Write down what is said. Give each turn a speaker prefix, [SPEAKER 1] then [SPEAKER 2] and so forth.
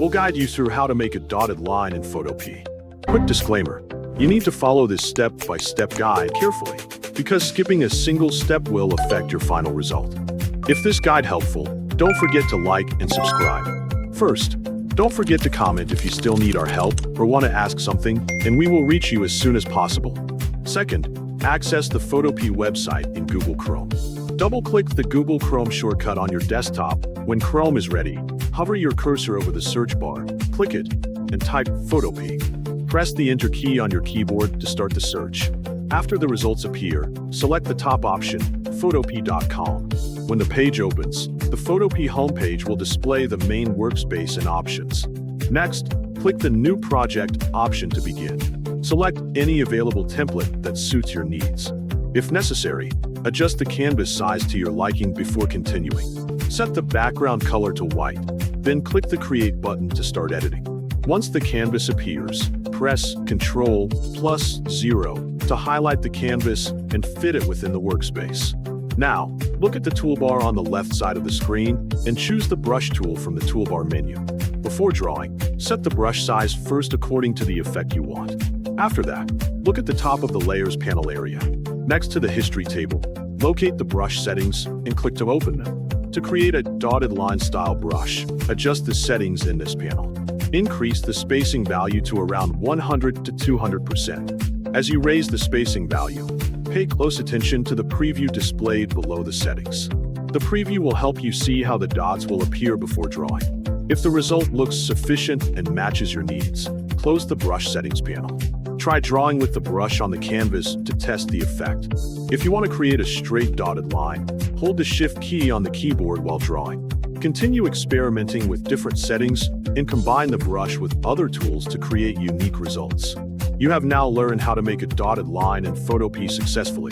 [SPEAKER 1] We'll guide you through how to make a dotted line in Photopea. Quick disclaimer, you need to follow this step-by-step guide carefully, because skipping a single step will affect your final result. If this guide helpful, don't forget to like and subscribe. First, don't forget to comment if you still need our help or want to ask something, and we will reach you as soon as possible. Second, access the Photopea website in Google Chrome. Double-click the Google Chrome shortcut on your desktop. When Chrome is ready, hover your cursor over the search bar, click it, and type Photopea. Press the Enter key on your keyboard to start the search. After the results appear, select the top option, 𝗡𝗘𝗘𝗗𝗏. When the page opens, the Photopea homepage will display the main workspace and options. Next, click the New Project option to begin. Select any available template that suits your needs. If necessary, adjust the canvas size to your liking before continuing. Set the background color to white, then click the Create button to start editing. Once the canvas appears, press Ctrl+0 to highlight the canvas and fit it within the workspace. Now, look at the toolbar on the left side of the screen and choose the brush tool from the toolbar menu. Before drawing, set the brush size first according to the effect you want. After that, look at the top of the Layers panel area. Next to the History table, locate the brush settings and click to open them. To create a dotted line style brush, adjust the settings in this panel. Increase the spacing value to around 100 to 200%. As you raise the spacing value, pay close attention to the preview displayed below the settings. The preview will help you see how the dots will appear before drawing. If the result looks sufficient and matches your needs, close the Brush Settings panel. Try drawing with the brush on the canvas to test the effect. If you want to create a straight dotted line, hold the Shift key on the keyboard while drawing. Continue experimenting with different settings and combine the brush with other tools to create unique results. You have now learned how to make a dotted line in Photopea successfully.